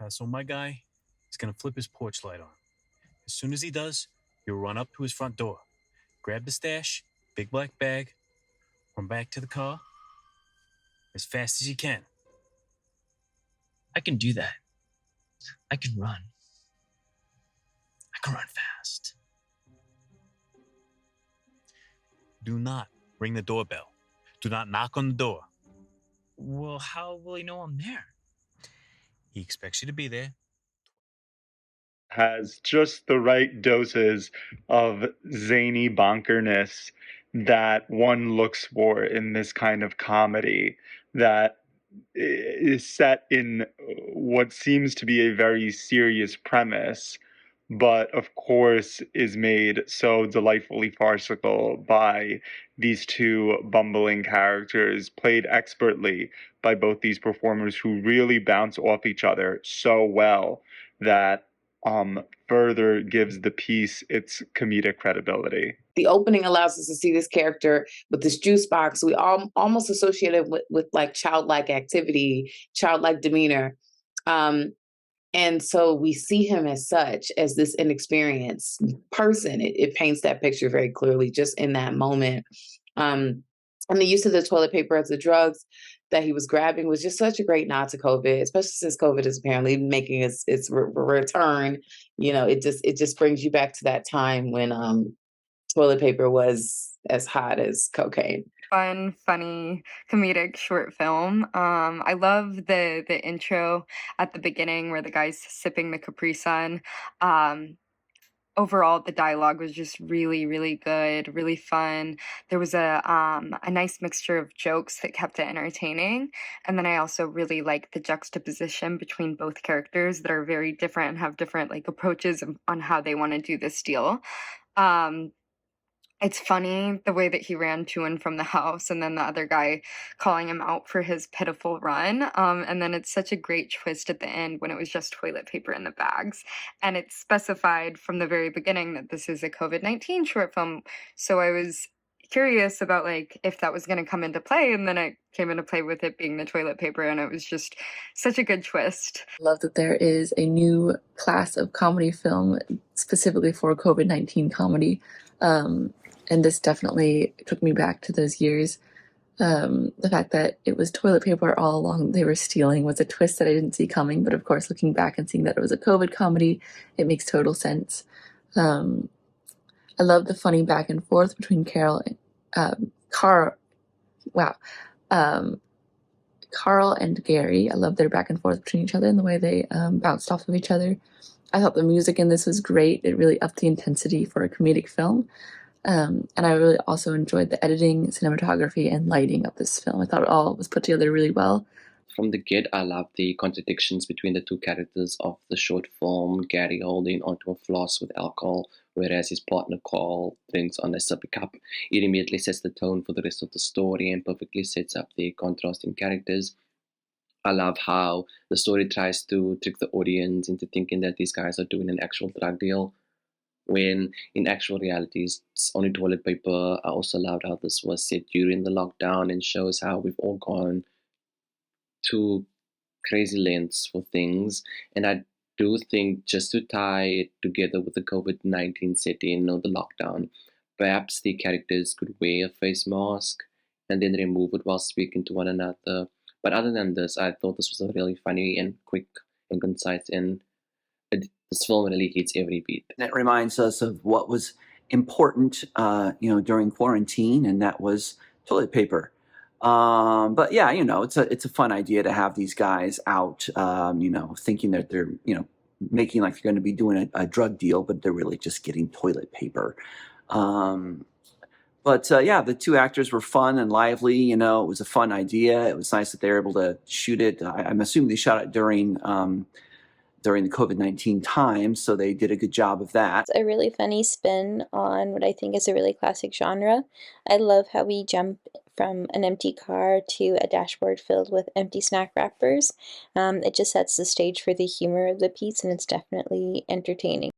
So my guy is gonna flip his porch light on. As soon as he does, you'll run up to his front door, grab the stash, big black bag, run back to the car as fast as you can. I can do that. I can run. I can run fast. Do not ring the doorbell. Do not knock on the door. Well, how will he know I'm there? He expects you to be there. Has just the right doses of zany bonkerness that one looks for in this kind of comedy that is set in what seems to be a very serious premise, but of course is made so delightfully farcical by these two bumbling characters, played expertly by both these performers who really bounce off each other so well that further gives the piece its comedic credibility. The opening allows us to see this character with this juice box. We all almost associate it with like childlike activity, childlike demeanor. And so we see him as such, as this inexperienced person. It paints that picture very clearly just in that moment. And the use of the toilet paper as the drugs that he was grabbing was just such a great nod to COVID, especially since COVID is apparently making its return. You know, it just brings you back to that time when toilet paper was as hot as cocaine. Fun, funny, comedic short film. I love the intro at the beginning where the guy's sipping the Capri Sun. Overall, the dialogue was just really, really good, really fun. There was a nice mixture of jokes that kept it entertaining. And then I also really like the juxtaposition between both characters that are very different and have different like approaches on how they want to do this deal. Um, it's funny the way that he ran to and from the house, and then the other guy calling him out for his pitiful run. And then it's such a great twist at the end when it was just toilet paper in the bags. And it's specified from the very beginning that this is a COVID-19 short film. So I was curious about like if that was going to come into play, and then it came into play with it being the toilet paper, and it was just such a good twist. Love that there is a new class of comedy film specifically for COVID-19 comedy. And this definitely took me back to those years. The fact that it was toilet paper all along they were stealing was a twist that I didn't see coming, but of course looking back and seeing that it was a COVID comedy, it makes total sense. I love the funny back and forth between Carol and Carl and Gary. I love their back and forth between each other and the way they bounced off of each other. I thought the music in this was great. It really upped the intensity for a comedic film. And I really also enjoyed the editing, cinematography, and lighting of this film. I thought it all was put together really well. From the get, I love the contradictions between the two characters of the short film. Gary holding onto a floss with alcohol, whereas his partner Carl drinks on a sippy cup. It immediately sets the tone for the rest of the story and perfectly sets up the contrasting characters. I love how the story tries to trick the audience into thinking that these guys are doing an actual drug deal, when in actual reality it's only toilet paper. I also loved how this was set during the lockdown and shows how we've all gone to crazy lengths for things. And I do think, just to tie it together with the COVID-19 setting or the lockdown, perhaps the characters could wear a face mask and then remove it while speaking to one another. But other than this, I thought this was a really funny and quick and concise, and this film really hits every beat. That reminds us of what was important, during quarantine, and that was toilet paper. But yeah, it's a fun idea to have these guys out, thinking that they're, making like they're going to be doing a drug deal, but they're really just getting toilet paper. Yeah, the two actors were fun and lively. It was a fun idea. It was nice that they were able to shoot it. I'm assuming they shot it during the COVID-19 time, so they did a good job of that. It's a really funny spin on what I think is a really classic genre. I love how we jump from an empty car to a dashboard filled with empty snack wrappers. It just sets the stage for the humor of the piece, and it's definitely entertaining.